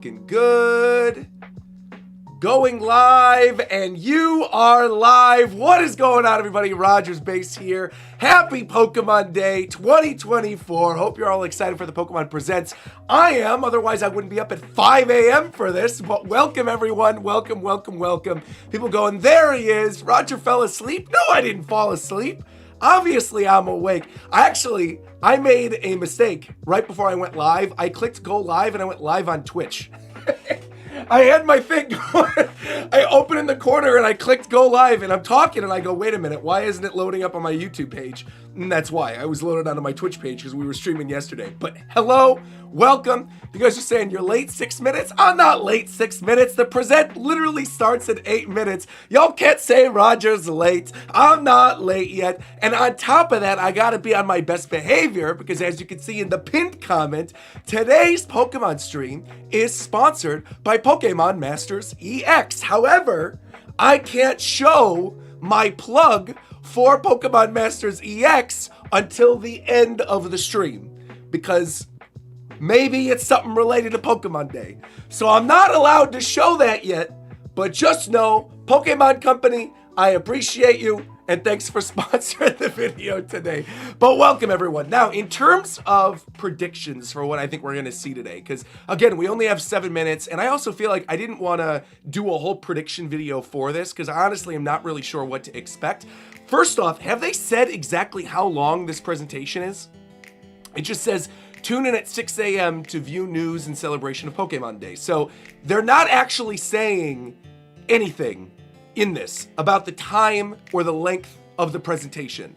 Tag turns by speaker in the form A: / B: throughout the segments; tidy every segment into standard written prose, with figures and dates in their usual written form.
A: Good. Going live, and you are live. What is going on, everybody? RogersBase here. Happy Pokemon Day 2024. Hope you're all excited for the Pokemon Presents. I am, otherwise I wouldn't be up at 5 a.m. for this, but welcome everyone. Welcome. People going, there he is. Roger fell asleep. No, I didn't fall asleep. Obviously, I'm awake. I made a mistake right before I went live. I clicked go live and I went live on Twitch. I had my thing going. I opened in the corner and I clicked go live and I'm talking and I go, wait a minute, why isn't it loading up on my YouTube page? And that's why I was loaded onto my Twitch page because we were streaming yesterday. But hello, welcome. You guys are saying you're late 6 minutes? I'm not late 6 minutes. The present literally starts at 8 minutes. Y'all can't say Roger's late. I'm not late yet. And on top of that, I gotta be on my best behavior because as you can see in the pinned comment, today's Pokemon stream is sponsored by Pokemon Masters EX. However, I can't show my plug for Pokemon Masters EX until the end of the stream because maybe it's something related to Pokemon Day. So I'm not allowed to show that yet, but just know, Pokemon Company, I appreciate you, and thanks for sponsoring the video today. But welcome everyone. Now, in terms of predictions for what I think we're gonna see today, because again, we only have 7 minutes, and I also feel like I didn't wanna do a whole prediction video for this, because I honestly am not really sure what to expect. First off, have they said exactly how long this presentation is? It just says, tune in at 6 a.m. to view news in celebration of Pokemon Day. So they're not actually saying anything in this about the time or the length of the presentation.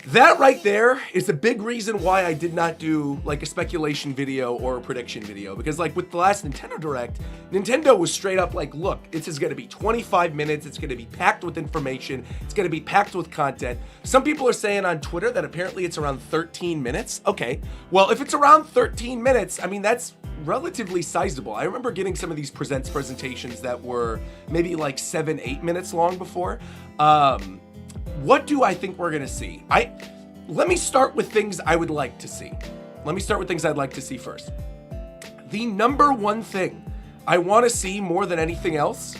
A: That right there is a big reason why I did not do like a speculation video or a prediction video, because like with the last Nintendo Direct, Nintendo was straight up like, look, this is going to be 25 minutes, it's going to be packed with information, it's going to be packed with content. Some people are saying on Twitter that apparently it's around 13 minutes. Okay, well, if it's around 13 minutes, I mean, that's relatively sizable. I remember getting some of these presentations that were maybe like 7-8 minutes long before. What do I think we're gonna see? Let me start with things I would like to see. Let me start with things I'd like to see first. The number one thing I want to see more than anything else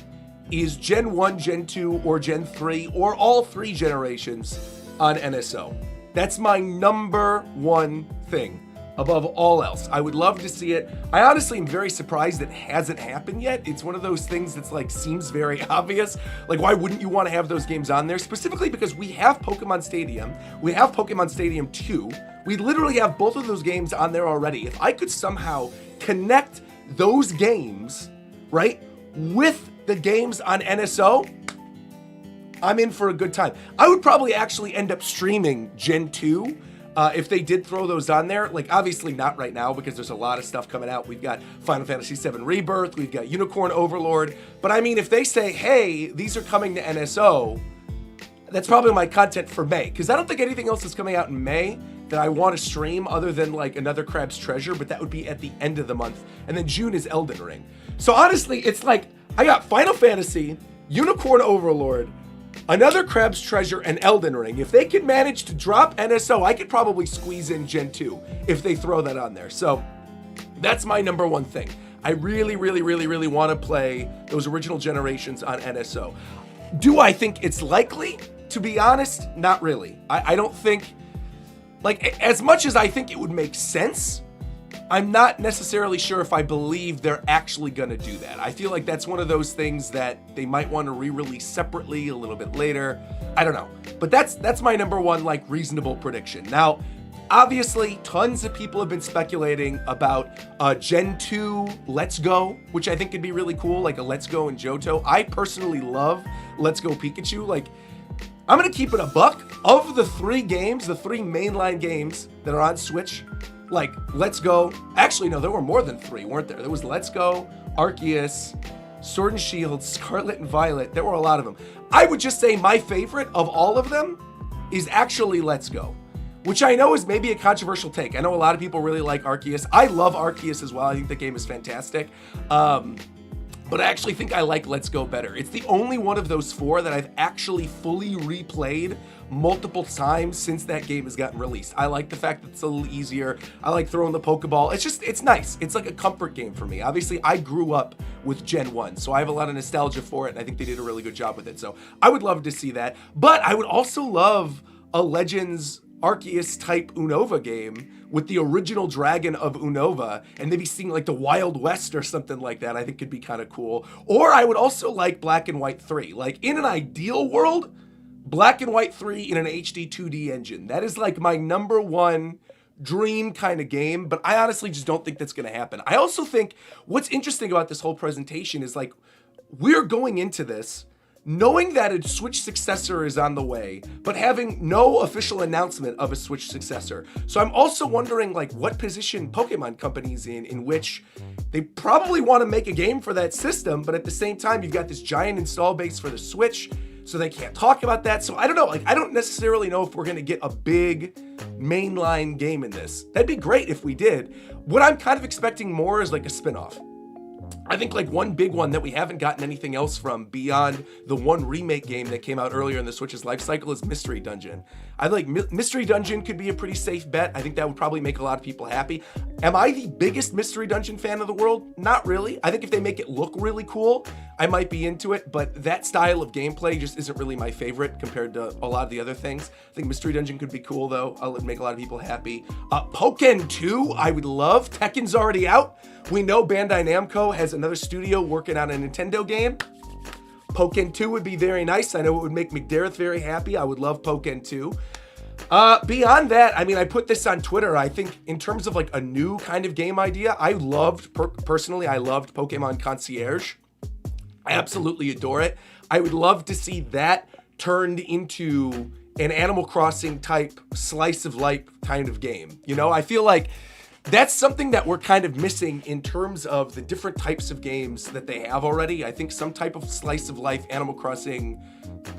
A: is Gen 1, Gen 2, or Gen 3, or all 3 generations on NSO. That's my number one thing above all else. I would love to see it. I honestly am very surprised it hasn't happened yet. It's one of those things that's like seems very obvious. Like, why wouldn't you want to have those games on there? Specifically because we have Pokemon Stadium. We have Pokemon Stadium 2. We literally have both of those games on there already. If I could somehow connect those games, right, with the games on NSO, I'm in for a good time. I would probably actually end up streaming Gen 2 if they did throw those on there. Like, obviously not right now because there's a lot of stuff coming out. We've got Final Fantasy VII Rebirth, we've got Unicorn Overlord. But I mean, if they say, hey, these are coming to NSO, that's probably my content for May, because I don't think anything else is coming out in May that I want to stream other than like another Crab's Treasure, but that would be at the end of the month. And then June is Elden Ring. So honestly, it's like, I got Final Fantasy, Unicorn Overlord, another Crab's Treasure, and Elden Ring. If they could manage to drop NSO, I could probably squeeze in Gen 2 if they throw that on there. So that's my number one thing. I really want to play those original generations on NSO. Do I think it's likely? To be honest, not really. I don't think, like, as much as I think it would make sense, I'm not necessarily sure if I believe they're actually gonna do that. I feel like that's one of those things that they might want to re-release separately a little bit later. I don't know. But that's my number one, like, reasonable prediction. Now, obviously, tons of people have been speculating about Gen 2 Let's Go, which I think could be really cool, like a Let's Go and Johto. I personally love Let's Go Pikachu. Like, I'm gonna keep it a buck. Of the 3 games, the 3 mainline games that are on Switch, like Let's Go, actually no, there were more than 3, weren't there? There was Let's Go, Arceus, Sword and Shield, Scarlet and Violet. There were a lot of them. I would just say my favorite of all of them is actually Let's Go, which I know is maybe a controversial take. I know a lot of people really like Arceus. I love Arceus as well. I think the game is fantastic. but I actually think I like Let's Go better. It's the only one of those four that I've actually fully replayed multiple times since that game has gotten released. I like the fact that it's a little easier. I like throwing the Pokeball. It's nice. It's like a comfort game for me. Obviously, I grew up with Gen 1, so I have a lot of nostalgia for it, and I think they did a really good job with it. So I would love to see that. But I would also love a Legends Arceus type Unova game with the original dragon of Unova, and maybe seeing like the Wild West or something like that. I think could be kind of cool. Or I would also like Black and White 3. Like in an ideal world, Black and White 3 in an HD 2D engine. That is like my number one dream kind of game, but I honestly just don't think that's going to happen. I also think what's interesting about this whole presentation is like we're going into this knowing that a Switch successor is on the way, but having no official announcement of a Switch successor. So I'm also wondering like what position Pokemon Company's in which they probably want to make a game for that system, but at the same time, you've got this giant install base for the Switch, so they can't talk about that. So I don't know, like I don't necessarily know if we're gonna get a big mainline game in this. That'd be great if we did. What I'm kind of expecting more is like a spin-off. I think like one big one that we haven't gotten anything else from beyond the one remake game that came out earlier in the Switch's life cycle is Mystery Dungeon. I like Mystery Dungeon could be a pretty safe bet. I think that would probably make a lot of people happy. Am I the biggest Mystery Dungeon fan of the world? Not really. I think if they make it look really cool, I might be into it, but that style of gameplay just isn't really my favorite compared to a lot of the other things. I think Mystery Dungeon could be cool though. It'll make a lot of people happy. Pokken 2, I would love. Tekken's already out. We know Bandai Namco has another studio working on a Nintendo game. Pokken 2 would be very nice. I know it would make McDareth very happy. I would love Pokken 2. Beyond that, I mean, I put this on Twitter. I think in terms of like a new kind of game idea, I loved, personally, I loved Pokemon Concierge. I absolutely adore it. I would love to see that turned into an Animal Crossing type slice of life kind of game. You know, I feel like that's something that we're kind of missing in terms of the different types of games that they have already. I think some type of slice of life Animal Crossing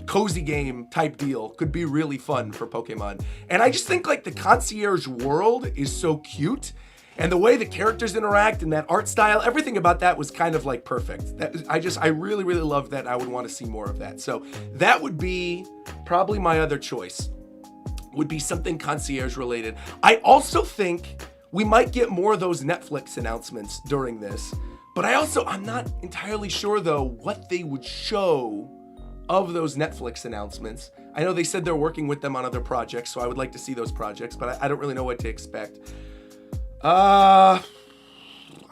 A: cozy game type deal could be really fun for Pokemon. And I just think like the concierge world is so cute, and the way the characters interact and that art style, everything about that was kind of like perfect. I really, really love that. I would want to see more of that. So that would be probably my other choice, would be something concierge related. I also think we might get more of those Netflix announcements during this, but I'm not entirely sure though what they would show of those Netflix announcements. I know they said they're working with them on other projects, so I would like to see those projects, but I don't really know what to expect. I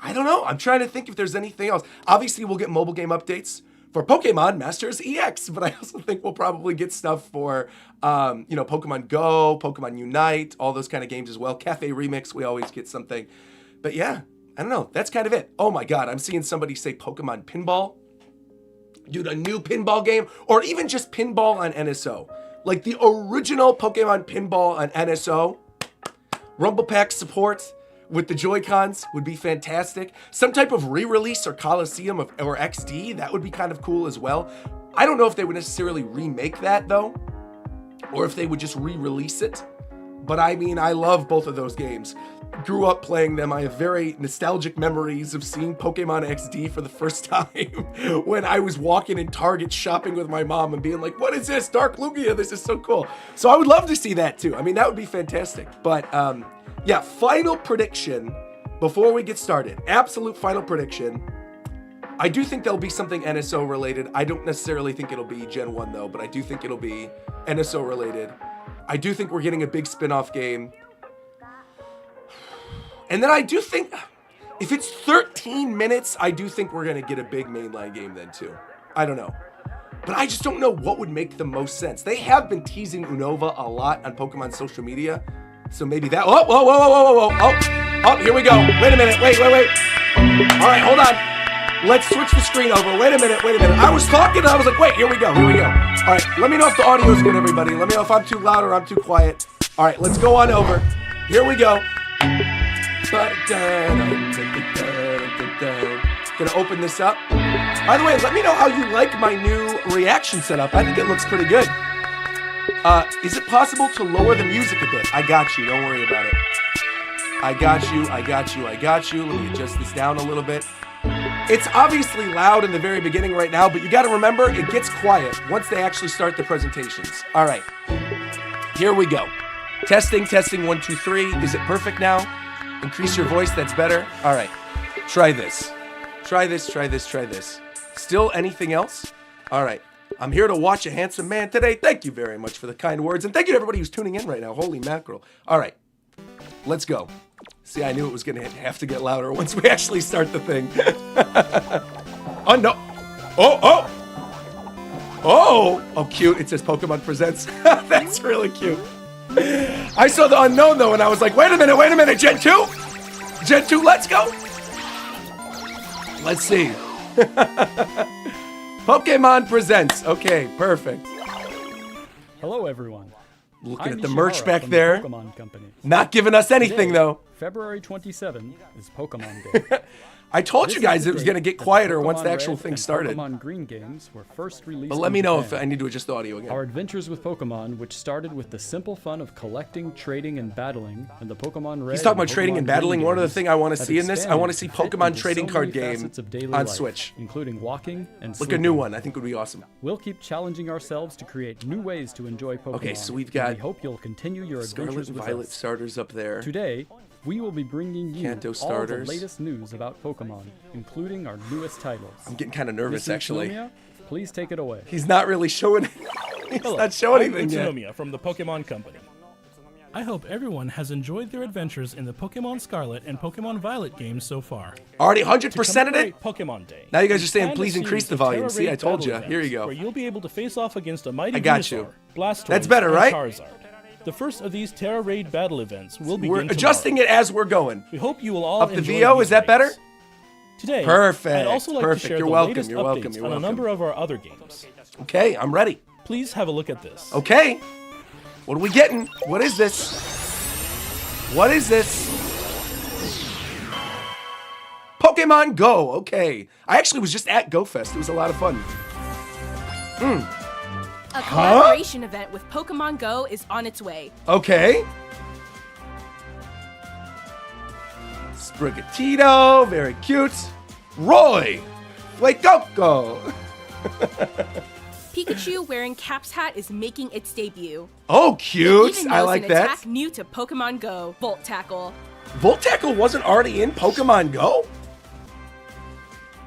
A: don't know. I'm trying to think if there's anything else. Obviously, we'll get mobile game updates for Pokemon Masters EX, but I also think we'll probably get stuff for, Pokemon Go, Pokemon Unite, all those kind of games as well. Cafe Remix, we always get something. But yeah, I don't know. That's kind of it. Oh my God, I'm seeing somebody say Pokemon Pinball. Dude, a new pinball game, or even just pinball on NSO. Like the original Pokemon Pinball on NSO. Rumble Pack support with the Joy-Cons would be fantastic. Some type of re-release or Coliseum or XD, that would be kind of cool as well. I don't know if they would necessarily remake that though, or if they would just re-release it. But I mean, I love both of those games. Grew up playing them. I have very nostalgic memories of seeing Pokemon XD for the first time when I was walking in Target shopping with my mom and being like, what is this? Dark Lugia, this is so cool. So I would love to see that too. I mean, that would be fantastic. But yeah, final prediction before we get started. Absolute final prediction. I do think there'll be something NSO related. I don't necessarily think it'll be Gen 1 though, but I do think it'll be NSO related. I do think we're getting a big spin-off game. And then I do think, if it's 13 minutes, I do think we're going to get a big mainline game then too. I don't know. But I just don't know what would make the most sense. They have been teasing Unova a lot on Pokemon social media. So maybe that, oh, here we go. Wait a minute, wait. All right, hold on. Let's switch the screen over. Wait a minute. I was talking and I was like, wait, here we go. All right, let me know if the audio is good, everybody. Let me know if I'm too loud or I'm too quiet. All right, let's go on over. Here we go. Gonna open this up. By the way, let me know how you like my new reaction setup. I think it looks pretty good. Is it possible to lower the music a bit? I got you, don't worry about it. I got you. Let me adjust this down a little bit. It's obviously loud in the very beginning right now, but you got to remember, it gets quiet once they actually start the presentations. All right, here we go. Testing, 1, 2, 3. Is it perfect now? Increase your voice, that's better. All right, try this. Try this. Still anything else? All right, I'm here to watch a handsome man today. Thank you very much for the kind words, and thank you to everybody who's tuning in right now. Holy mackerel. All right, let's go. See, I knew it was gonna have to get louder once we actually start the thing. Oh, no. Oh, cute. It says Pokemon Presents. That's really cute. I saw the unknown, though, and I was like, wait a minute. Gen 2? Gen 2, let's go. Let's see. Pokemon Presents. Okay, perfect.
B: Hello, everyone.
A: Looking at the merch back there.
B: The Pokemon Company.
A: Not giving us anything,
B: Today,
A: though.
B: February 27 is Pokemon Day.
A: I told
B: This
A: you guys
B: is the
A: it was
B: date
A: going to get
B: that
A: quieter
B: Pokemon
A: once the actual
B: Red
A: thing
B: and
A: started.
B: Pokemon Green games were first released
A: But let
B: in
A: me know if
B: Japan.
A: I need to adjust the audio again.
B: Our adventures with Pokemon, which started with the simple fun of collecting, trading, and battling, and the Pokemon Red.
A: He's talking about
B: and
A: trading
B: Pokemon
A: and battling.
B: Green
A: One other
B: games
A: thing I want to
B: have
A: see in this, I want to see
B: expanded
A: Pokemon
B: into
A: trading
B: so
A: card
B: many
A: game
B: facets of daily
A: on
B: life,
A: Switch.
B: including walking and
A: Look, a new
B: sleeping.
A: one. I think would be awesome.
B: We'll keep challenging ourselves to create new ways to enjoy Pokemon.
A: Okay, so we've
B: and
A: got
B: we hope you'll continue your
A: Scarlet
B: adventures
A: and
B: with
A: Violet
B: us.
A: starters up there.
B: Today, we will be bringing you
A: Kanto
B: all
A: starters.
B: the latest news about Pokemon, including our newest titles.
A: I'm getting kind of nervous,
B: Mr.
A: actually.
B: Utsunomiya, please take it away.
A: He's not really showing. He's not showing
C: I'm
A: anything yet.
C: Utsunomiya from the Pokémon Company. I hope everyone has enjoyed their adventures in the Pokemon Scarlet and Pokemon Violet games so far.
A: Already 100%ed it?
C: Pokemon Day.
A: Now you guys are saying,
C: planned a
A: please increase
C: series
A: the
C: of
A: volume.
C: Terra
A: See, I
C: Raid
A: told you.
C: battle
A: Here you
C: events
A: go.
C: Where you'll be able to face off against a mighty
A: I got
C: Venusaur,
A: you.
C: Blastoise,
A: That's better,
C: and
A: right?
C: Charizard. The first of these Terra Raid battle events will begin
A: We're adjusting
C: tomorrow.
A: it as we're going.
C: We hope you will all
A: Up the
C: enjoy
A: VO,
C: these
A: is that better?
C: raids. Today,
A: Perfect,
C: I'd also like
A: perfect.
C: to share
A: You're
C: the
A: welcome,
C: latest
A: you're
C: updates
A: welcome, you're
C: on
A: welcome.
C: a number of our other games.
A: Okay, I'm ready.
C: Please have a look at this.
A: Okay. What are we getting? What is this? What is this? Pokemon Go. Okay. I actually was just at GoFest. It was a lot of fun.
D: A collaboration event with Pokemon Go is on its way.
A: Okay. Sprigatito. Very cute. Roy. Fuecoco.
D: Pikachu wearing Cap's hat is making its debut.
A: Oh,
D: It
A: cute.
D: even
A: I
D: knows
A: like
D: an
A: that.
D: attack new to Pokemon Go, Volt Tackle.
A: Volt Tackle wasn't already in Pokemon Go?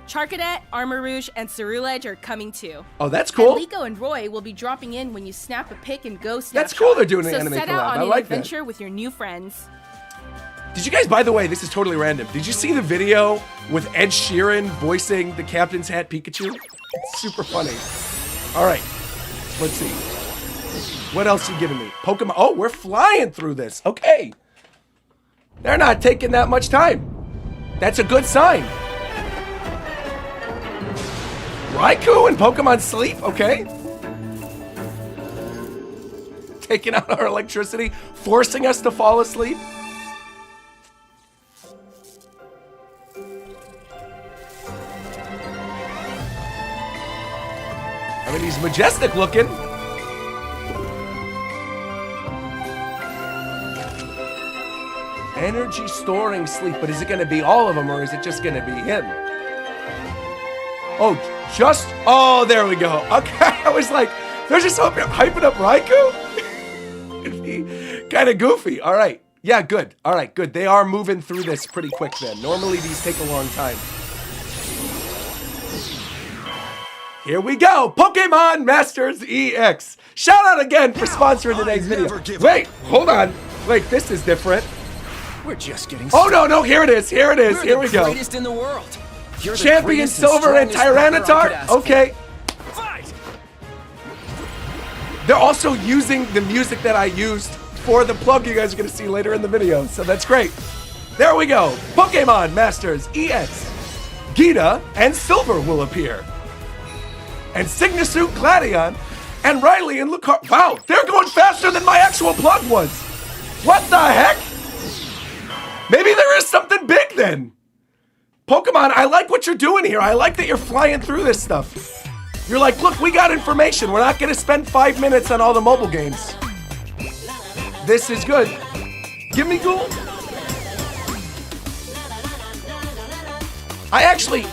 D: Charcadet, Armarouge, and Ceruledge are coming too.
A: Oh, that's cool.
D: And Liko and Roy will be dropping in when you snap a pic and go snapshot.
A: That's cool they're doing an
D: so
A: anime
D: set
A: collab.
D: out on
A: I
D: an
A: like that.
D: adventure with your new friends.
A: Did you guys, by the way, this is totally random. Did you see the video with Ed Sheeran voicing the Captain's Hat Pikachu? It's super funny. All right, let's see. What else you giving me? Pokemon. Oh, we're flying through this. Okay. They're not taking that much time. That's a good sign. Raikou and Pokemon Sleep. Okay. Taking out our electricity, forcing us to fall asleep. I mean, he's majestic looking. Energy storing sleep, but is it going to be all of them or is it just going to be him? Oh, oh, there we go. Okay, I was like, they're just hyping up Raikou? It'd be kind of goofy. All right. Yeah, good. All right, good. They are moving through this pretty quick then. Normally these take a long time. Here we go, Pokemon Masters EX. Shout out again for sponsoring today's video. Wait, hold on. Wait, this is different.
E: We're just getting
A: Oh, no, here it is, here it is, here we go.
E: Greatest in the world. You're the
A: Champion
E: greatest
A: Silver and
E: strongest partner I could
A: Tyranitar?
E: ask for.
A: Okay.
E: Fight!
A: They're also using the music that I used for the plug you guys are gonna see later in the video, so that's great. There we go, Pokemon Masters EX. Gita and Silver will appear. And Signasuit Gladion and Riley and Lucar. Wow, they're going faster than my actual plug was. What the heck? Maybe there is something big then. Pokemon, I like what you're doing here. I like that you're flying through this stuff. You're like, look, we got information. We're not gonna spend 5 minutes on all the mobile games. This is good. Give me Ghoul. I actually,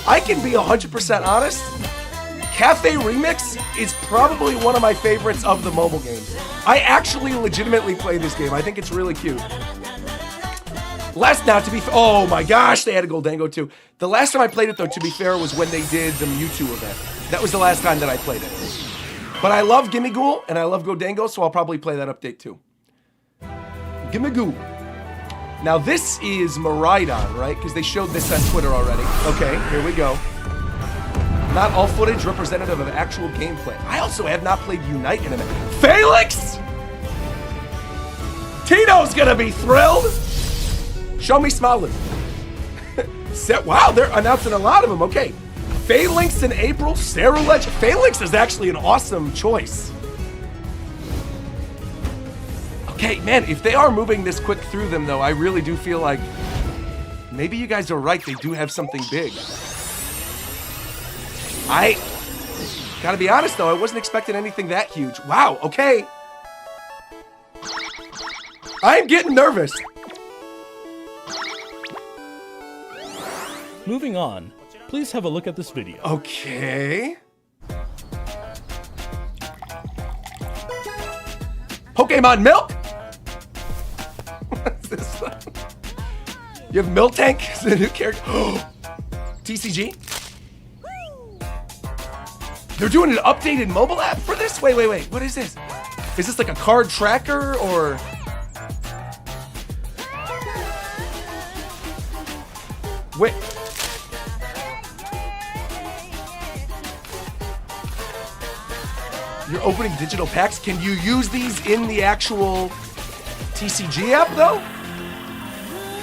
A: I can be 100% honest. Cafe Remix is probably one of my favorites of the mobile games. I actually legitimately play this game. I think it's really cute. Oh my gosh, they had a Goldango too. The last time I played it though, to be fair, was when they did the Mewtwo event. That was the last time that I played it. But I love Gimme Ghoul and I love Goldango, so I'll probably play that update too. Gimme Ghoul. Now this is Miraidon, right? Because they showed this on Twitter already. Okay, here we go. Not all footage representative of actual gameplay. I also have not played Unite in a minute. Felix! Tito's gonna be thrilled! Show me Smolin. Wow, they're announcing a lot of them. Okay. Phalanx in April, Sarah Legend. Phalanx is actually an awesome choice. Okay, man, if they are moving this quick through them, though, I really do feel like maybe you guys are right. They do have something big. I gotta be honest, though, I wasn't expecting anything that huge. Wow, okay. I'm getting nervous.
C: Moving on, please have a look at this video.
A: Okay. Pokemon Milk? What's this one? You have Miltank as a new character. TCG? They're doing an updated mobile app for this? Wait. What is this? Is this like a card tracker or? Wait. You're opening digital packs. Can you use these in the actual TCG app, though?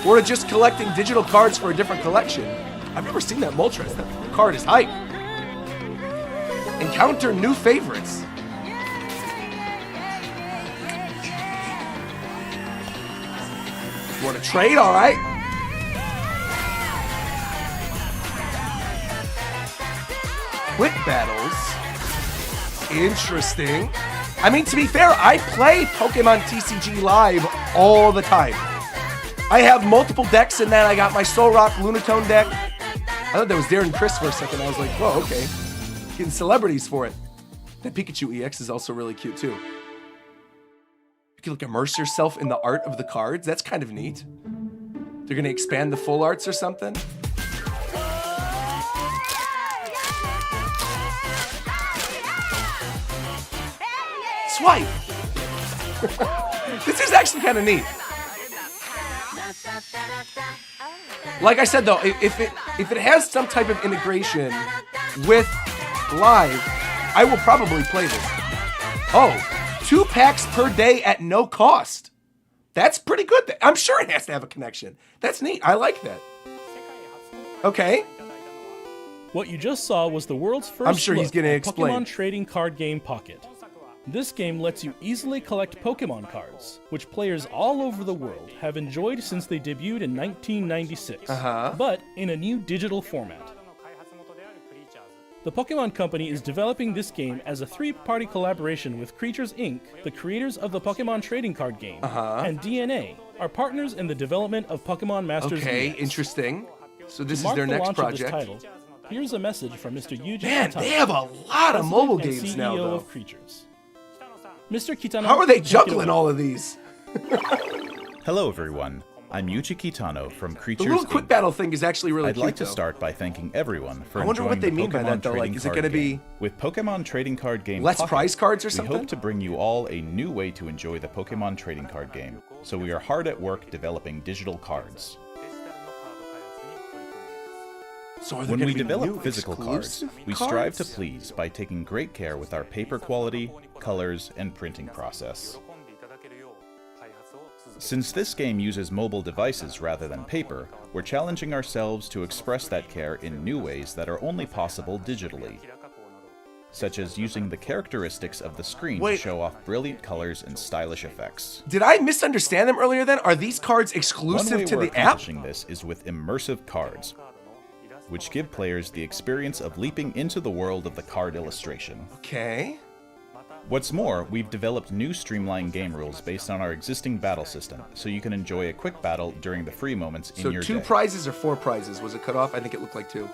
A: Or just collecting digital cards for a different collection? I've never seen that Moltres. That card is hype. Encounter new favorites. You want to trade? All right. Quick battles. Interesting. I mean, to be fair, I play Pokemon TCG Live all the time. I have multiple decks in that. I got my Solrock Lunatone deck. I thought that was Darren Chris for a second. I was like, whoa, okay. Getting celebrities for it. That Pikachu EX is also really cute, too. You can like immerse yourself in the art of the cards. That's kind of neat. They're going to expand the full arts or something. Swipe! This is actually kind of neat. Like I said though, if it has some type of integration with Live, I will probably play this. Oh, 2 packs per day at no cost. That's pretty good. I'm sure it has to have a connection. That's neat. I like that. Okay.
C: What you just saw was the world's first
A: I'm sure he's gonna explain.
C: Pokemon trading card game Pocket. This game lets you easily collect Pokemon cards, which players all over the world have enjoyed since they debuted in 1996, but in a new digital format. The Pokémon Company is developing this game as a 3-party collaboration with Creatures Inc., the creators of the Pokemon trading card game, and DNA, are partners in the development of Pokemon Masters.
A: Okay,
C: EX.
A: Interesting. So this
C: To
A: is their
C: mark the
A: next
C: launch
A: project.
C: of this title, here's a message from Mr. Yuji
A: Man,
C: Kitano,
A: they have a lot of mobile
C: President and
A: games
C: CEO
A: now, though.
C: of Creatures. Mr. Kitano,
A: How are they
C: take it
A: juggling
C: away.
A: all of these?
F: Hello everyone, I'm Yuji Kitano from
A: The
F: Creatures
A: little quick
F: Inc.
A: battle thing is actually really
F: I'd
A: cute,
F: like to
A: though.
F: start by thanking everyone for
A: I wonder
F: enjoying
A: what they
F: the
A: mean by
F: Pokemon
A: that, though. Like,
F: trading
A: is it
F: card
A: gonna
F: game.
A: be
F: With Pokemon trading card game
A: less
F: Pocket,
A: prize cards or
F: we
A: something?
F: hope to bring you all a new way to enjoy the Pokemon trading card game, so we are hard at work developing digital cards.
A: So are there
F: When
A: gonna
F: we
A: be
F: develop
A: new
F: physical cards,
A: exclusive
F: we strive to
A: cards?
F: please by taking great care with our paper quality, colors, and printing process. Since this game uses mobile devices rather than paper, we're challenging ourselves to express that care in new ways that are only possible digitally, such as using the characteristics of the screen
A: Wait.
F: to show off brilliant colors and stylish effects.
A: Did I misunderstand them earlier then? Are these cards
F: One
A: exclusive
F: way
A: to
F: we're
A: the app?
F: accomplishing this is with immersive cards, which give players the experience of leaping into the world of the card illustration.
A: Okay.
F: What's more, we've developed new streamlined game rules based on our existing battle system, so you can enjoy a quick battle during the free moments in
A: So
F: your
A: 2
F: day.
A: prizes or 4 prizes? Was it cut off? I think it looked like 2.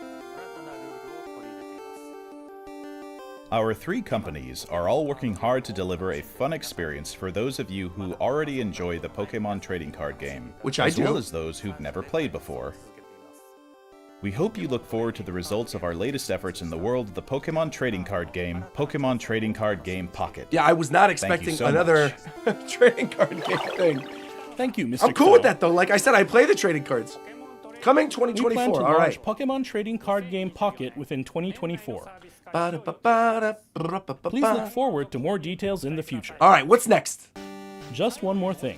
F: Our 3 companies are all working hard to deliver a fun experience for those of you who already enjoy the Pokémon trading card game,
A: Which I
F: as
A: do.
F: well as those who've never played before. We hope you look forward to the results of our latest efforts in the world of the Pokémon trading card game, Pokémon Trading Card Game Pocket.
A: Yeah, I was not
F: Thank you
A: expecting
F: so
A: another trading card game thing.
C: Thank you, Mr.
A: I'm cool with
C: Crow.
A: that though. Like I said, I play the trading cards. Coming
C: We plan to
A: 2024. All
C: launch
A: right.
C: Pokemon Trading Card Game Pocket within 2024. Please
A: Please
C: look forward to more details in the future.
A: All right, what's next?
C: Just one more thing.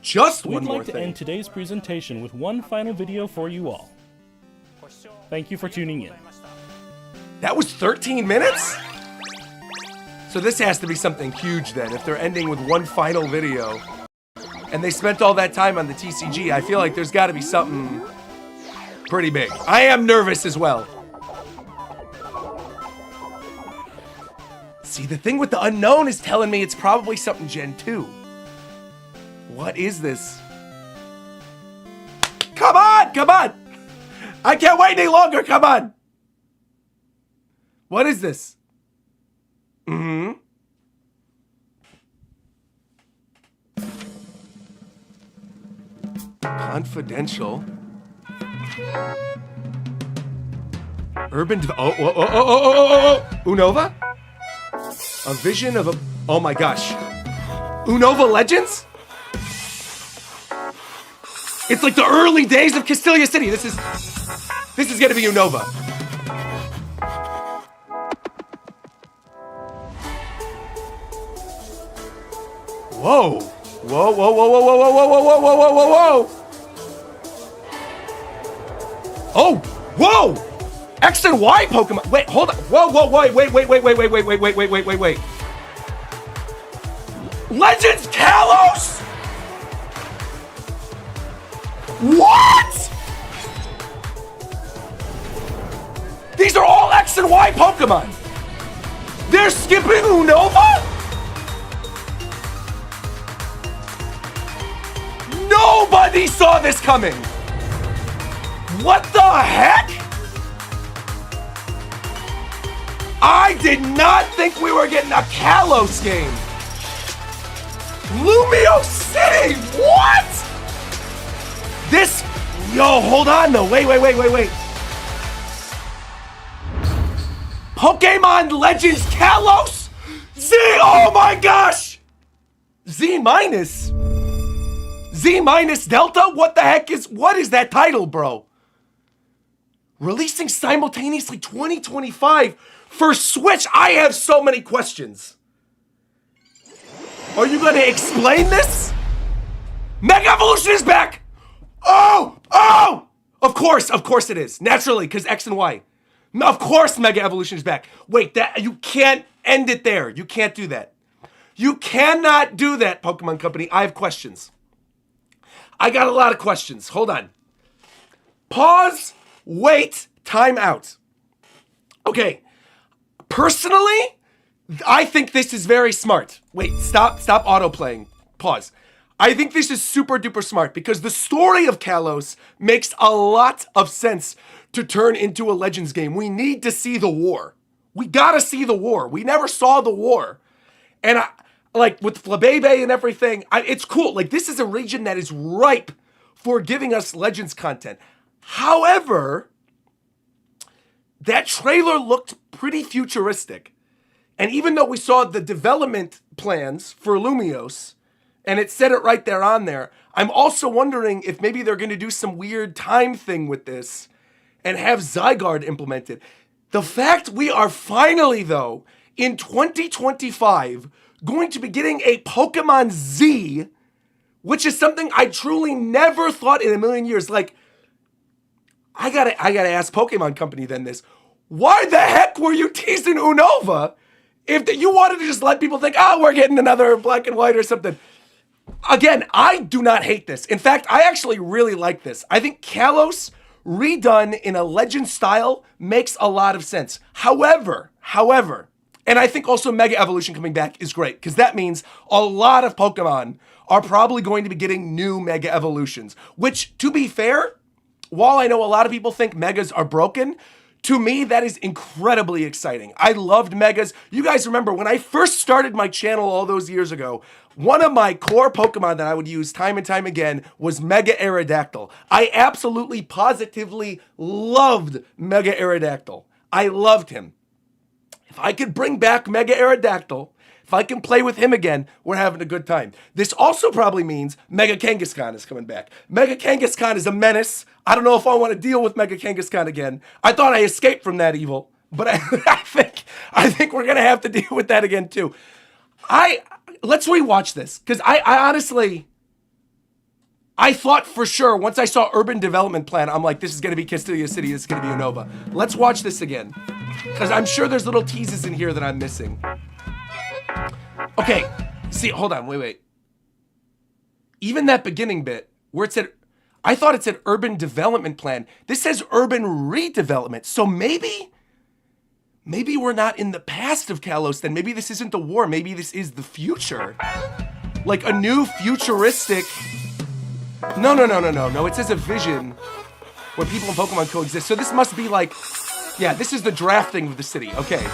A: Just
C: We'd
A: one more
C: like to
A: thing.
C: end today's presentation with one final video for you all. Thank you for tuning in.
A: That was 13 minutes? So this has to be something huge then, if they're ending with one final video. And they spent all that time on the TCG, I feel like there's gotta be something pretty big. I am nervous as well. See, the thing with the unknown is telling me it's probably something Gen 2. What is this? Come on, come on! I can't wait any longer, come on! What is this? Confidential. Urban. Unova? A vision of a. Oh my gosh. Unova Legends? It's like the early days of Castelia City. This is gonna be Unova. Whoa. Whoa, whoa, whoa, whoa, whoa, whoa, whoa, whoa, whoa, whoa, whoa, whoa. Oh, whoa! X and Y Pokemon. Wait, hold on. Whoa, whoa, wait, wait, wait, wait, wait, wait, wait, wait, wait, wait, wait, wait, wait. Legends Kalos? What? These are all X and Y Pokemon. They're skipping Unova? Nobody saw this coming. What the heck? I did not think we were getting a Kalos game. Lumio City, what? This, yo, hold on though, wait. Pokemon Legends Kalos? Z, oh my gosh! Z minus? Z minus Delta? What the heck what is that title, bro? Releasing simultaneously 2025 for Switch. I have so many questions. Are you gonna explain this? Mega Evolution is back! Oh! Of course it is. Naturally, because X and Y. Of course Mega Evolution is back. Wait, that you can't end it there. You can't do that. You cannot do that, Pokemon Company. I have questions. I got a lot of questions. Hold on. Pause. Wait. Time out. Okay. Personally, I think this is very smart. Wait, stop auto-playing. Pause. I think this is super duper smart because the story of Kalos makes a lot of sense to turn into a Legends game. We need to see the war. We gotta see the war. We never saw the war. And like with Flabebe and everything, it's cool. Like this is a region that is ripe for giving us Legends content. However, that trailer looked pretty futuristic. And even though we saw the development plans for Lumiose, and it said it right there on there, I'm also wondering if maybe they're gonna do some weird time thing with this and have Zygarde implemented. The fact we are finally, though, in 2025, going to be getting a Pokemon Z, which is something I truly never thought in a million years. Like, I gotta ask Pokemon Company then this. Why the heck were you teasing Unova if you wanted to just let people think, oh, we're getting another Black and White or something? Again, I do not hate this. In fact, I actually really like this. I think Kalos redone in a Legend style makes a lot of sense. However, and I think also Mega Evolution coming back is great because that means a lot of Pokemon are probably going to be getting new Mega Evolutions, which, to be fair, while I know a lot of people think Megas are broken, To me, that is incredibly exciting. I loved Megas. You guys remember when I first started my channel all those years ago, one of my core Pokemon that I would use time and time again was Mega Aerodactyl. I absolutely, positively loved Mega Aerodactyl. I loved him. If I could bring back Mega Aerodactyl, if I can play with him again, we're having a good time. This also probably means Mega Kangaskhan is coming back. Mega Kangaskhan is a menace. I don't know if I want to deal with Mega Kangaskhan again. I thought I escaped from that evil, but I think we're gonna have to deal with that again too. Let's rewatch this, because I honestly, I thought for sure once I saw Urban Development Plan, I'm like, this is gonna be Castilia City, this is gonna be Unova. Let's watch this again, because I'm sure there's little teases in here that I'm missing. Okay, see, hold on, wait. Even that beginning bit where it said, I thought it said Urban Development Plan. This says Urban Redevelopment. So maybe we're not in the past of Kalos then. Maybe this isn't the war. Maybe this is the future. Like a new futuristic. No. It says a vision where people and Pokemon coexist. So this must be like, yeah, this is the drafting of the city. Okay.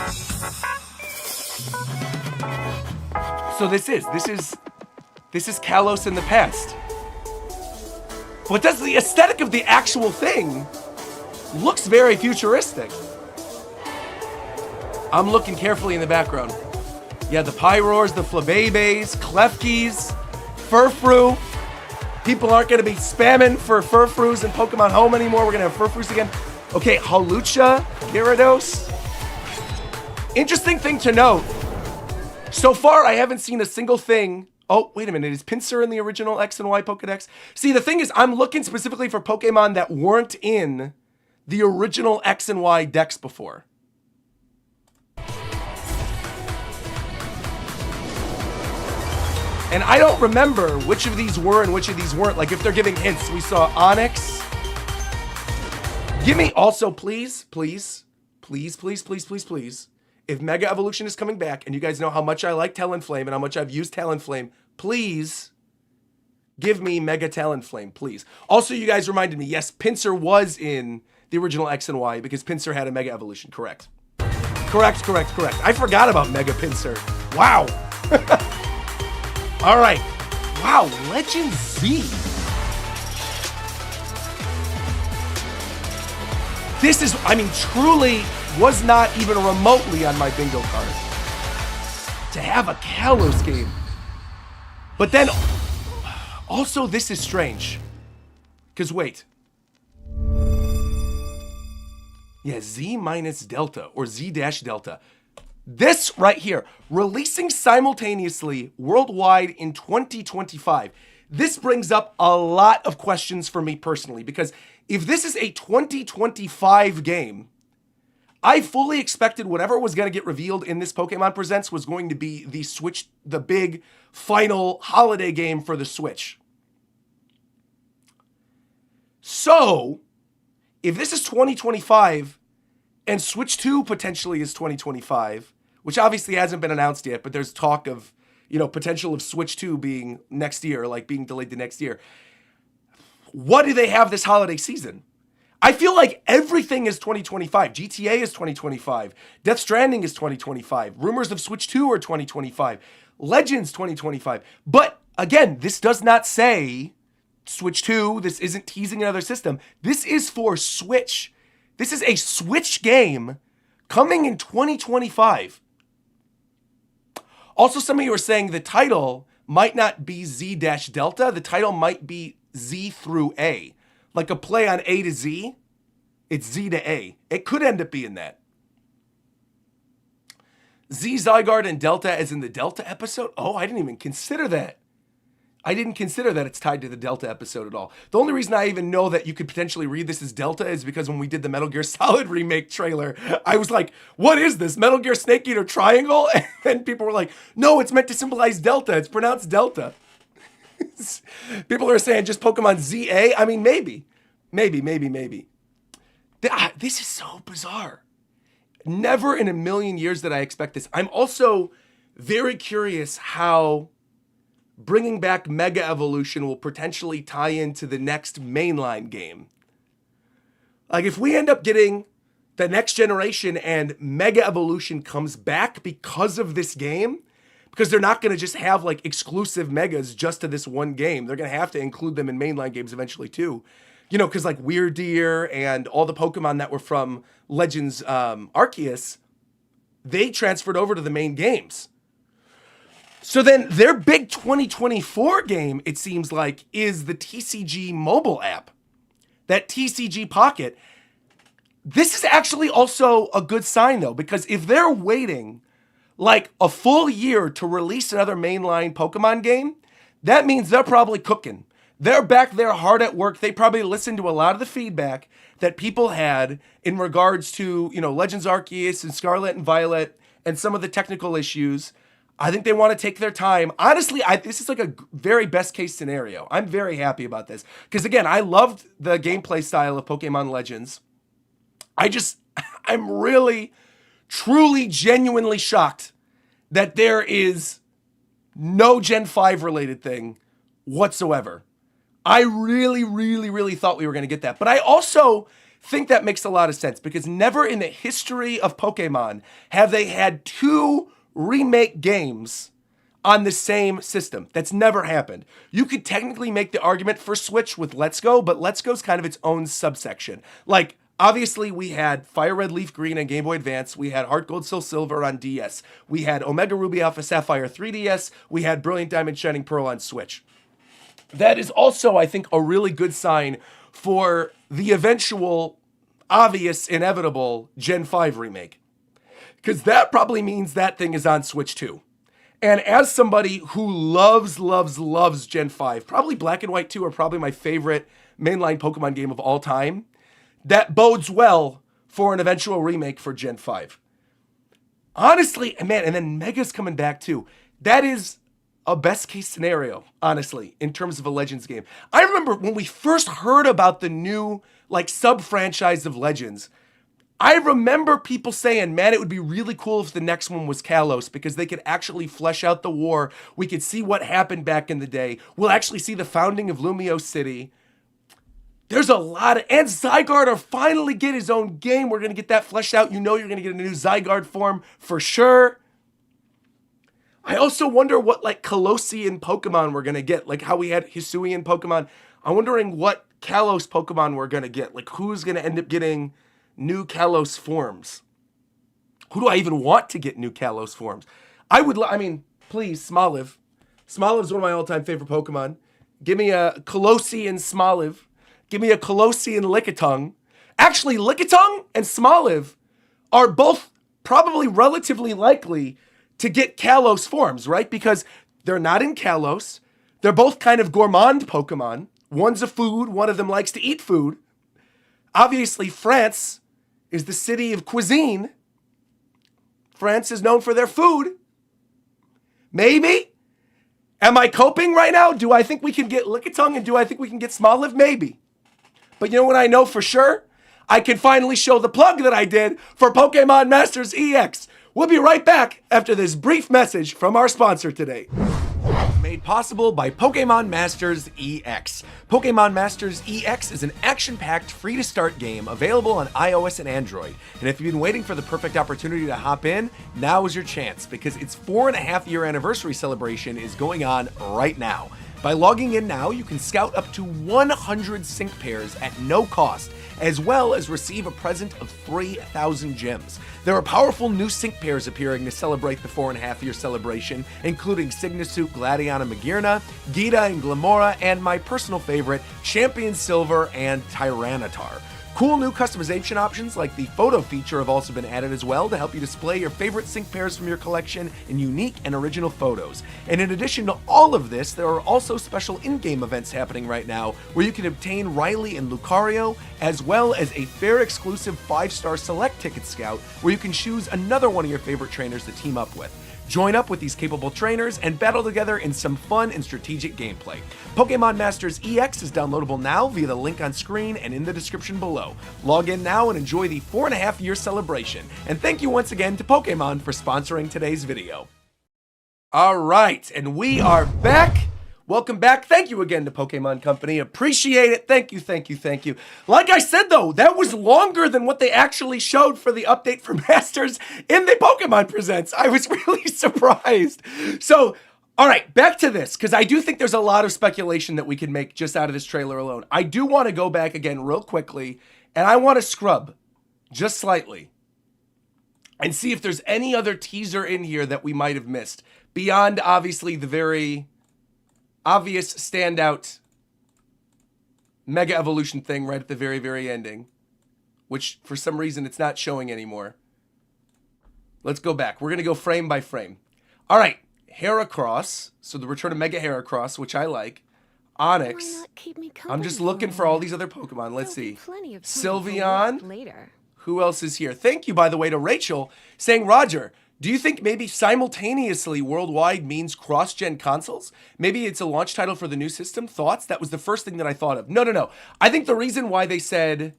A: So this is Kalos in the past. But does the aesthetic of the actual thing looks very futuristic. I'm looking carefully in the background. Yeah, the Pyroars, the Flabébés, Klefkis, Furfrou. People aren't going to be spamming for Furfrous in Pokemon Home anymore. We're going to have Furfrous again. Okay, Hawlucha, Gyarados. Interesting thing to note. So far, I haven't seen a single thing. Oh, wait a minute. Is Pinsir in the original X and Y Pokedex? See, the thing is, I'm looking specifically for Pokemon that weren't in the original X and Y decks before. And I don't remember which of these were and which of these weren't. Like, if they're giving hints. We saw Onyx. Give me also, please. If Mega Evolution is coming back, and you guys know how much I like Talonflame and how much I've used Talonflame, please give me Mega Talonflame, please. Also, you guys reminded me, yes, Pinsir was in the original X and Y because Pinsir had a Mega Evolution, correct. Correct. I forgot about Mega Pinsir. Wow. All right. Wow, Legend Z. This is, I mean, truly was not even remotely on my bingo card to have a Kalos game. But then, also this is strange. Because wait. Yeah, Z minus Delta, or Z dash Delta. This right here, releasing simultaneously worldwide in 2025. This brings up a lot of questions for me personally, because if this is a 2025 game, I fully expected whatever was going to get revealed in this Pokemon Presents was going to be the Switch, the big final holiday game for the Switch. So, if this is 2025 and Switch 2 potentially is 2025, which obviously hasn't been announced yet, but there's talk of, you know, potential of Switch 2 being next year, like being delayed to next year. What do they have this holiday season? I feel like everything is 2025. GTA is 2025. Death Stranding is 2025. Rumors of Switch 2 are 2025. Legends 2025. But again, this does not say Switch 2. This isn't teasing another system. This is for Switch. This is a Switch game coming in 2025. Also, some of you are saying the title might not be Z-Delta. The title might be Z through A. Like a play on A to Z, it's Z to A. It could end up being that. Z, Zygarde, and Delta as in the Delta episode? Oh, I didn't even consider that. I didn't consider that it's tied to the Delta episode at all. The only reason I even know that you could potentially read this as Delta is because when we did the Metal Gear Solid remake trailer, I was like, what is this? Metal Gear Snake Eater Triangle? And people were like, no, it's meant to symbolize Delta. It's pronounced Delta. People are saying just Pokemon ZA. I mean, maybe. This is so bizarre. Never in a million years did I expect this. I'm also very curious how bringing back Mega Evolution will potentially tie into the next mainline game. Like if we end up getting the next generation and Mega Evolution comes back because of this game, because they're not going to just have like exclusive megas just to this one game. They're going to have to include them in mainline games eventually too. You know, because like Weird Deer and all the Pokemon that were from Legends Arceus, they transferred over to the main games. So then their big 2024 game, it seems like, is the TCG mobile app. That TCG Pocket. This is actually also a good sign, though, because if they're waiting like a full year to release another mainline Pokemon game, that means they're probably cooking. They're back there hard at work. They probably listened to a lot of the feedback that people had in regards to, you know, Legends Arceus and Scarlet and Violet and some of the technical issues. I think they want to take their time. Honestly, this is like a very best case scenario. I'm very happy about this. Because again, I loved the gameplay style of Pokemon Legends. I'm really, truly, genuinely shocked that there is no Gen 5 related thing whatsoever. I really, really, really thought we were going to get that. But I also think that makes a lot of sense because never in the history of Pokemon have they had two remake games on the same system. That's never happened. You could technically make the argument for Switch with Let's Go, but Let's Go is kind of its own subsection. Like, obviously, we had Fire Red, Leaf Green on Game Boy Advance. We had Heart Gold, Soul Silver on DS. We had Omega Ruby, Alpha Sapphire 3DS. We had Brilliant Diamond, Shining Pearl on Switch. That is also, I think, a really good sign for the eventual, obvious, inevitable Gen 5 remake. Because that probably means that thing is on Switch too. And as somebody who loves Gen 5, probably Black and White 2 are probably my favorite mainline Pokemon game of all time, that bodes well for an eventual remake for Gen 5. Honestly, man, and then Mega's coming back too. That is a best case scenario, honestly, in terms of a Legends game. I remember when we first heard about the new like sub-franchise of Legends, I remember people saying, man, it would be really cool if the next one was Kalos because they could actually flesh out the war. We could see what happened back in the day. We'll actually see the founding of Lumio City. There's a lot of, and Zygarde are finally get his own game. We're going to get that fleshed out. You know you're going to get a new Zygarde form for sure. I also wonder what like Kalosian Pokemon we're going to get. Like how we had Hisuian Pokemon. I'm wondering what Kalos Pokemon we're going to get. Like who's going to end up getting new Kalos forms? Who do I even want to get new Kalos forms? Please, Smoliv. Smoliv is one of my all-time favorite Pokemon. Give me a Kalosian Smoliv. Give me a Kalosian Lickitung. Actually, Lickitung and Smoliv are both probably relatively likely to get Kalos forms, right? Because they're not in Kalos. They're both kind of gourmand Pokemon. One's a food. One of them likes to eat food. Obviously, France is the city of cuisine. France is known for their food. Maybe. Am I coping right now? Do I think we can get Lickitung and do I think we can get Smoliv? Maybe. But you know what I know for sure? I can finally show the plug that I did for Pokemon Masters EX. We'll be right back after this brief message from our sponsor today. Made possible by Pokemon Masters EX. Pokemon Masters EX is an action-packed, free-to-start game available on iOS and Android. And if you've been waiting for the perfect opportunity to hop in, now is your chance, because its 4.5-year anniversary celebration is going on right now. By logging in now, you can scout up to 100 sync pairs at no cost, as well as receive a present of 3,000 gems. There are powerful new sync pairs appearing to celebrate the 4.5-year celebration, including Signasuit, Gladiana, Magearna, Gita, and Glamora, and my personal favorite, Champion Silver and Tyranitar. Cool new customization options like the photo feature have also been added as well to help you display your favorite sync pairs from your collection in unique and original photos. And in addition to all of this, there are also special in-game events happening right now where you can obtain Riley and Lucario, as well as a fair exclusive 5-star select ticket scout where you can choose another one of your favorite trainers to team up with. Join up with these capable trainers and battle together in some fun and strategic gameplay. Pokemon Masters EX is downloadable now via the link on screen and in the description below. Log in now and enjoy the 4.5-year celebration. And thank you once again to Pokemon for sponsoring today's video. All right, and we are back Welcome back. Thank you again to Pokemon Company. Appreciate it. Thank you, thank you, thank you. Like I said, though, that was longer than what they actually showed for the update for Masters in the Pokemon Presents. I was really surprised. So, all right, back to this, because I do think there's a lot of speculation that we can make just out of this trailer alone. I do want to go back again real quickly, and I want to scrub just slightly and see if there's any other teaser in here that we might have missed, beyond, obviously, the very obvious standout Mega Evolution thing right at the very, very ending, which for some reason it's not showing anymore. Let's go back. We're going to go frame by frame. All right, Heracross. So the return of Mega Heracross, which I like. Onyx. I'm just looking for all these other Pokemon. Let's see. Sylveon. Who else is here? Thank you, by the way, to Rachel saying, Roger, do you think maybe simultaneously worldwide means cross-gen consoles? Maybe it's a launch title for the new system? Thoughts? That was the first thing that I thought of. No. I think the reason why they said...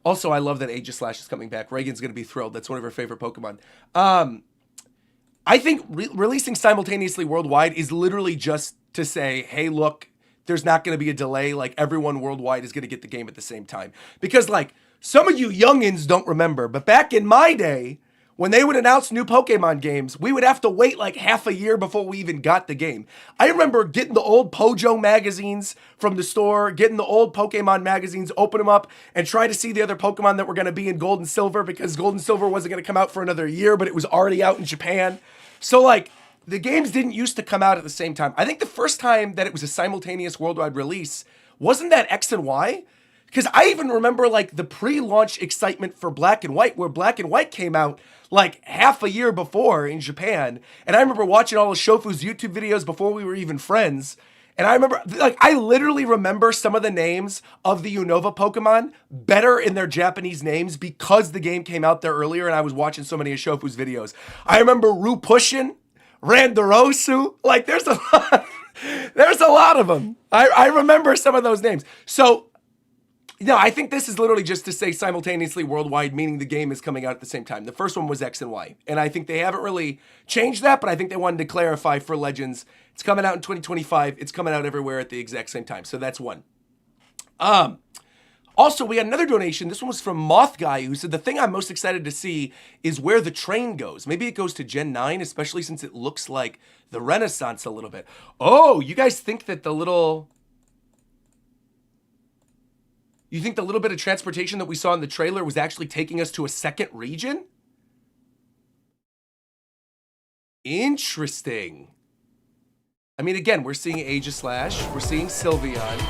A: Also, I love that Aegislash is coming back. Reagan's going to be thrilled. That's one of her favorite Pokemon. I think releasing simultaneously worldwide is literally just to say, hey, look, there's not going to be a delay. Like, everyone worldwide is going to get the game at the same time. Because, like, some of you youngins don't remember, but back in my day, when they would announce new Pokemon games, we would have to wait like half a year before we even got the game. I remember getting the old Pojo magazines from the store, getting the old Pokemon magazines, open them up, and try to see the other Pokemon that were going to be in Gold and Silver, because Gold and Silver wasn't going to come out for another year, but it was already out in Japan. So, like, the games didn't used to come out at the same time. I think the first time that it was a simultaneous worldwide release, wasn't that X and Y? Because I even remember, like, the pre-launch excitement for Black and White, where Black and White came out, like, half a year before in Japan. And I remember watching all of Shofu's YouTube videos before we were even friends. And I remember, like, I literally remember some of the names of the Unova Pokemon better in their Japanese names because the game came out there earlier and I was watching so many of Shofu's videos. I remember Rupushin, Randorosu, like, there's a lot of them. I remember some of those names. So, no, I think this is literally just to say simultaneously worldwide, meaning the game is coming out at the same time. The first one was X and Y, and I think they haven't really changed that, but I think they wanted to clarify for Legends. It's coming out in 2025. It's coming out everywhere at the exact same time, so that's one. Also, we had another donation. This one was from Moth Guy, who said, the thing I'm most excited to see is where the train goes. Maybe it goes to Gen 9, especially since it looks like the Renaissance a little bit. Oh, you guys think that the little... You think the little bit of transportation that we saw in the trailer was actually taking us to a second region? Interesting. I mean, again, we're seeing Aegislash. We're seeing Sylveon.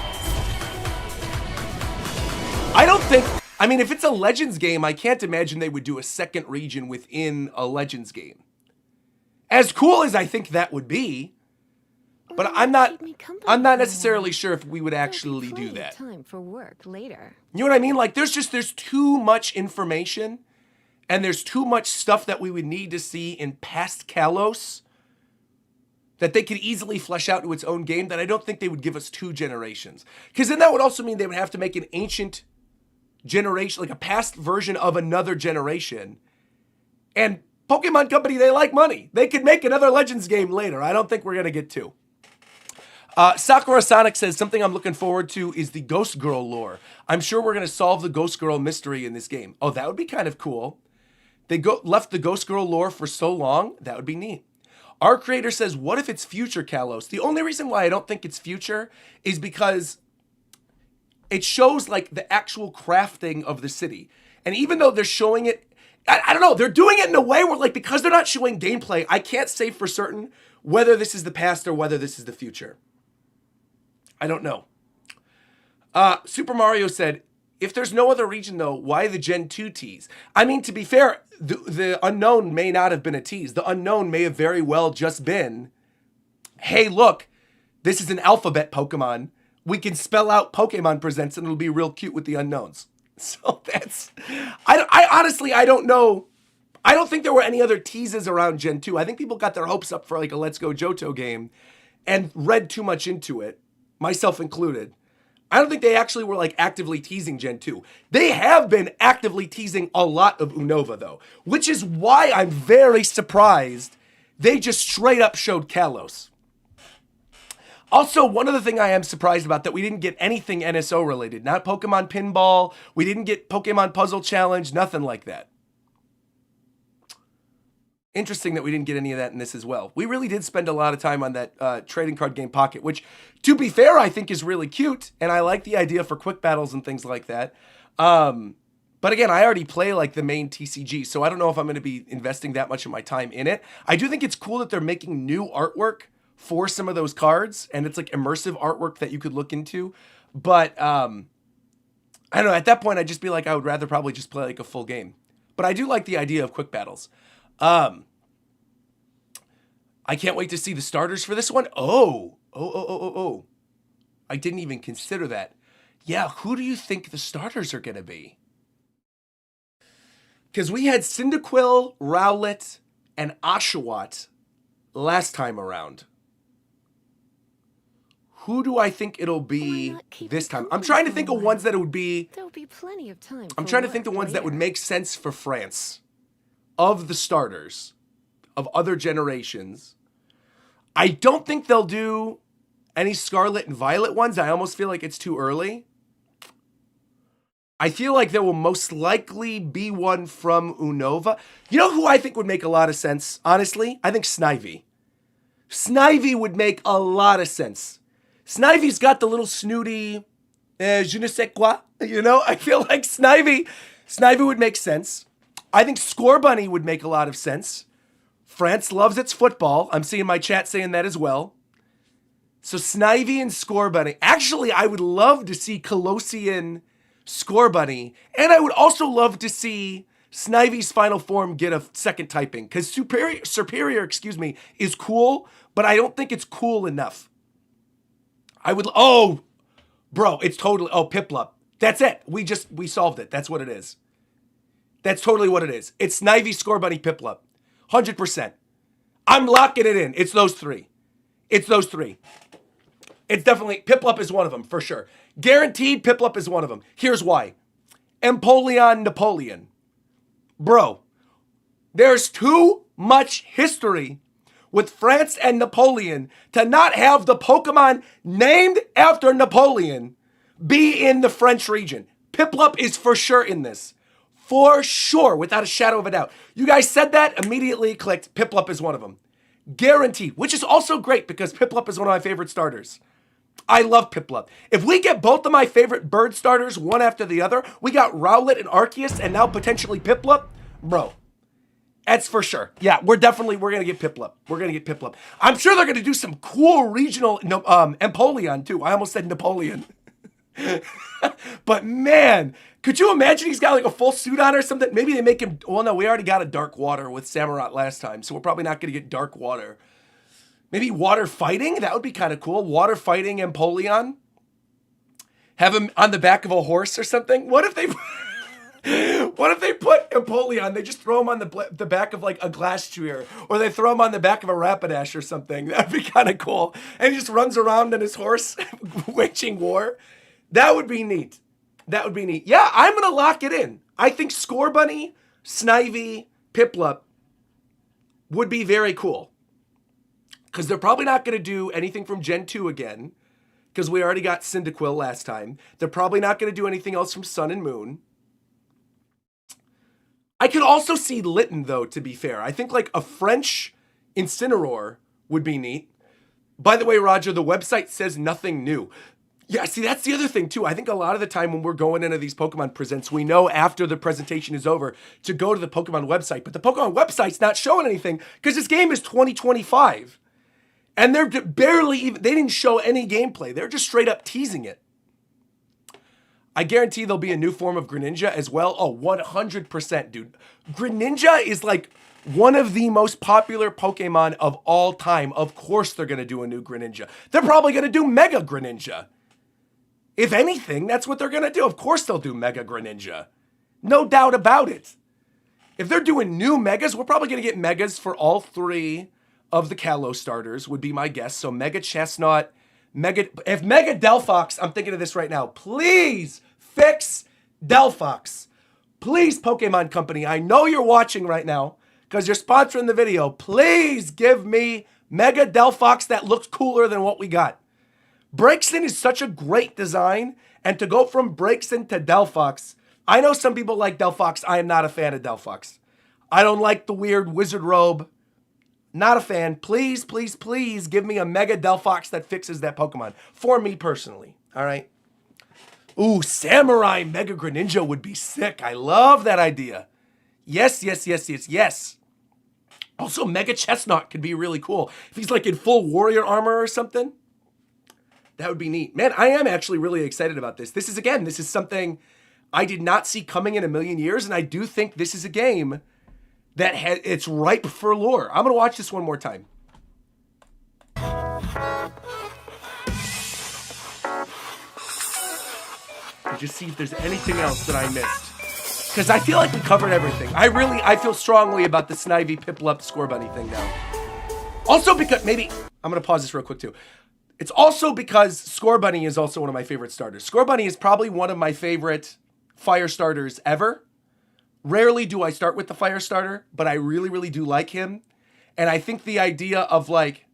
A: I mean, if it's a Legends game, I can't imagine they would do a second region within a Legends game. As cool as I think that would be, but I'm not necessarily sure if we would actually do that.
G: Time for work later.
A: You know what I mean? Like, there's too much information, and there's too much stuff that we would need to see in past Kalos that they could easily flesh out to its own game that I don't think they would give us 2 generations. Because then that would also mean they would have to make an ancient generation, like a past version of another generation. And Pokemon Company, they like money. They could make another Legends game later. I don't think we're going to get 2. Sakura Sonic says, something I'm looking forward to is the Ghost Girl lore. I'm sure we're going to solve the Ghost Girl mystery in this game. Oh, that would be kind of cool. They left the Ghost Girl lore for so long. That would be neat. Our creator says, what if it's future Kalos? The only reason why I don't think it's future is because it shows, like, the actual crafting of the city. And even though they're showing it, I don't know, they're doing it in a way where, like, because they're not showing gameplay, I can't say for certain whether this is the past or whether this is the future. I don't know. Super Mario said, if there's no other region, though, why the Gen 2 tease? I mean, to be fair, the unknown may not have been a tease. The unknown may have very well just been, hey, look, this is an alphabet Pokemon. We can spell out Pokemon Presents and it'll be real cute with the unknowns. So that's... I honestly, I don't know. I don't think there were any other teases around Gen 2. I think people got their hopes up for, like, a Let's Go Johto game and read too much into it. Myself included. I don't think they actually were, like, actively teasing Gen 2. They have been actively teasing a lot of Unova, though, which is why I'm very surprised they just straight up showed Kalos. Also, one other thing I am surprised about that we didn't get anything NSO related. Not Pokemon Pinball. We didn't get Pokemon Puzzle Challenge. Nothing like that. Interesting that we didn't get any of that in this as well. We really did spend a lot of time on that trading card game Pocket, which, to be fair, I think is really cute. And I like the idea for quick battles and things like that. But again, I already play like the main TCG, so I don't know if I'm going to be investing that much of my time in it. I do think it's cool that they're making new artwork for some of those cards, and it's like immersive artwork that you could look into. But I don't know, at that point, I'd just be like, I would rather probably just play like a full game. But I do like the idea of quick battles. I can't wait to see the starters for this one. Oh. I didn't even consider that. Yeah, who do you think the starters are going to be? Because we had Cyndaquil, Rowlet, and Oshawott last time around. Who do I think it'll be this time? I'm trying to think of ones that it would be.
G: There'll be plenty of time.
A: I'm trying to think of ones that would make sense for France. Of the starters. Of other generations. I don't think they'll do any Scarlet and Violet ones. I almost feel like it's too early. I feel like there will most likely be one from Unova. You know who I think would make a lot of sense, honestly? I think Snivy. Snivy would make a lot of sense. Snivy's got the little snooty, je ne sais quoi, you know? I feel like Snivy would make sense. I think Scorbunny would make a lot of sense. France loves its football. I'm seeing my chat saying that as well. So Snivy and Scorbunny. Actually, I would love to see Colossian Scorbunny, and I would also love to see Snivy's final form get a second typing, because Superior, is cool, but I don't think it's cool enough. It's totally, Piplup. That's it. We solved it. That's what it is. That's totally what it is. It's Snivy, Scorbunny, Piplup. 100%. I'm locking it in. It's those three. It's definitely, Piplup is one of them, for sure. Guaranteed, Piplup is one of them. Here's why. Empoleon Napoleon. Bro, there's too much history with France and Napoleon to not have the Pokemon named after Napoleon be in the French region. Piplup is for sure in this. For sure, without a shadow of a doubt. You guys said that, immediately clicked. Piplup is one of them. Guaranteed, which is also great because Piplup is one of my favorite starters. I love Piplup. If we get both of my favorite bird starters, one after the other, we got Rowlet and Arceus and now potentially Piplup, bro. That's for sure. Yeah, we're going to get Piplup. I'm sure they're going to do some cool regional Empoleon too. I almost said Napoleon. But man, could you imagine he's got like a full suit on or something? Maybe they make him, well no, we already got a Dark Water with Samurott last time, so we're probably not going to get Dark Water. Maybe water fighting? That would be kind of cool. Water fighting Empoleon. Have him on the back of a horse or something. What if they put Empoleon, they just throw him on the back of like a Glastrier, or they throw him on the back of a Rapidash or something. That'd be kind of cool. And he just runs around on his horse waging war. That would be neat. Yeah, I'm going to lock it in. I think Scorbunny, Snivy, Piplup would be very cool. Because they're probably not going to do anything from Gen 2 again. Because we already got Cyndaquil last time. They're probably not going to do anything else from Sun and Moon. I could also see Litten, though, to be fair. I think like a French Incineroar would be neat. By the way, Roger, the website says nothing new. Yeah, see, that's the other thing, too. I think a lot of the time when we're going into these Pokemon presents, we know after the presentation is over to go to the Pokemon website. But the Pokemon website's not showing anything because this game is 2025. And they're barely even, they didn't show any gameplay. They're just straight up teasing it. I guarantee there'll be a new form of Greninja as well. Oh, 100%, dude. Greninja is like one of the most popular Pokemon of all time. Of course they're going to do a new Greninja. They're probably going to do Mega Greninja. If anything, that's what they're going to do. Of course they'll do Mega Greninja. No doubt about it. If they're doing new Megas, we're probably going to get Megas for all three of the Kalos starters, would be my guess. So Mega Chestnut, if Mega Delphox, I'm thinking of this right now, please fix Delphox. Please, Pokemon Company, I know you're watching right now because you're sponsoring the video. Please give me Mega Delphox that looks cooler than what we got. Braixen is such a great design, and to go from Braixen to Delphox, I know some people like Delphox. I am not a fan of Delphox. I don't like the weird wizard robe. Not a fan. Please, please, please give me a Mega Delphox that fixes that Pokemon. For me personally. All right. Ooh, Samurai Mega Greninja would be sick. I love that idea. Yes, yes, yes, yes, yes. Also, Mega Chestnut could be really cool. If he's like in full warrior armor or something, that would be neat. Man, I am actually really excited about this. This is something I did not see coming in a million years, and I do think this is a game that it's ripe for lore. I'm going to watch this one more time. Just see if there's anything else that I missed. Because I feel like we covered everything. I feel strongly about the Snivy, Piplup, Scorbunny thing now. Also because, I'm going to pause this real quick too. It's also because Scorbunny is also one of my favorite starters. Scorbunny is probably one of my favorite fire starters ever. Rarely do I start with the fire starter, but I really, really do like him. And I think the idea of like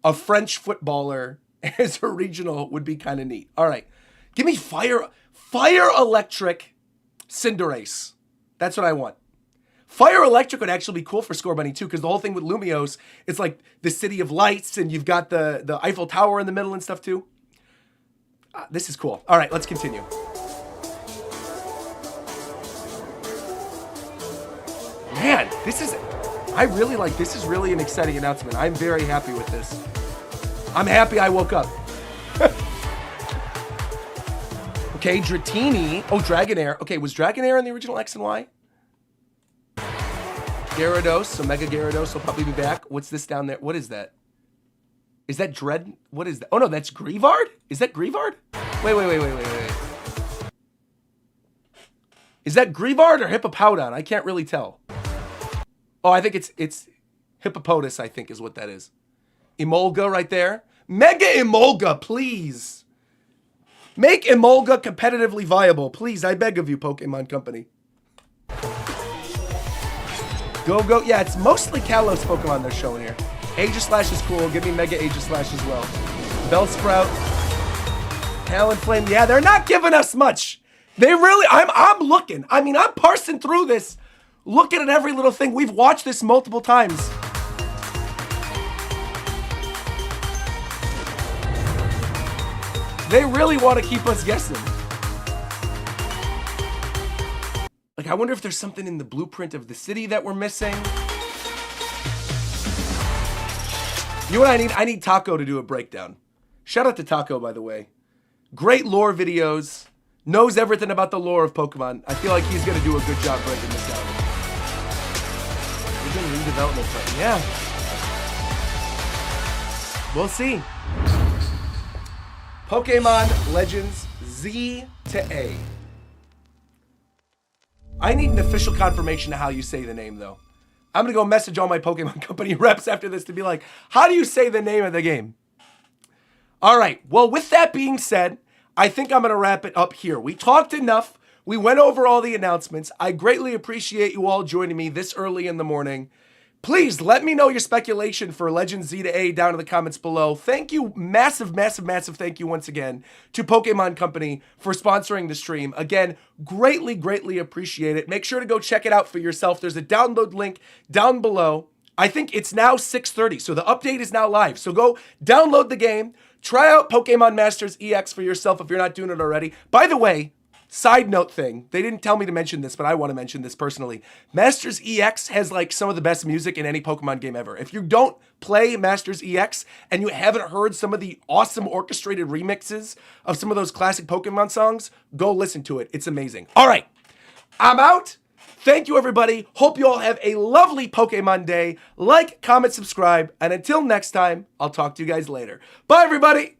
A: a French footballer as a regional would be kind of neat. All right. Give me Fire Electric Cinderace. That's what I want. Fire Electric would actually be cool for Scorbunny too, because the whole thing with Lumiose, it's like the City of Lights, and you've got the Eiffel Tower in the middle and stuff too. This is cool. All right, let's continue. Man, this is really an exciting announcement. I'm very happy with this. I'm happy I woke up. Okay, Dratini. Oh, Dragonair. Okay, was Dragonair in the original X and Y? Gyarados, so Mega Gyarados will probably be back. What's this down there? What is that? Is that Dread? What is that? Oh no, that's Grievard? Is that Grievard? Wait. Is that Grievard or Hippopowdon? I can't really tell. Oh, I think it's Hippopotas, I think is what that is. Emolga right there. Mega Emolga, please. Make Emolga competitively viable. Please, I beg of you, Pokemon Company. Go. Yeah, it's mostly Kalos Pokemon they're showing here. Aegislash is cool. Give me Mega Aegislash as well. Bellsprout. Talonflame. Yeah, they're not giving us much. They really, I'm looking. I mean, I'm parsing through this, looking at every little thing. We've watched this multiple times. They really want to keep us guessing. Like, I wonder if there's something in the blueprint of the city that we're missing. You know what I need? I need Taco to do a breakdown. Shout out to Taco, by the way. Great lore videos. Knows everything about the lore of Pokemon. I feel like he's going to do a good job breaking this down. We're doing redevelopment plan. Yeah. We'll see. Pokemon Legends Z to A. I need an official confirmation of how you say the name, though. I'm going to go message all my Pokemon Company reps after this to be like, how do you say the name of the game? All right. Well, with that being said, I think I'm going to wrap it up here. We talked enough. We went over all the announcements. I greatly appreciate you all joining me this early in the morning. Please let me know your speculation for Legends Z to A down in the comments below. Thank you, massive thank you once again to Pokemon Company for sponsoring the stream. Again, greatly appreciate it. Make sure to go check it out for yourself. There's a download link down below. I think it's now 6:30, so the update is now live. So go download the game. Try out Pokemon Masters EX for yourself if you're not doing it already. By the way, side note thing, they didn't tell me to mention this, but I want to mention this personally. Masters EX has like some of the best music in any Pokemon game ever. If you don't play Masters EX and you haven't heard some of the awesome orchestrated remixes of some of those classic Pokemon songs, go listen to it. It's amazing. All right, I'm out. Thank you, everybody. Hope you all have a lovely Pokemon day. Like, comment, subscribe, and until next time, I'll talk to you guys later. Bye, everybody.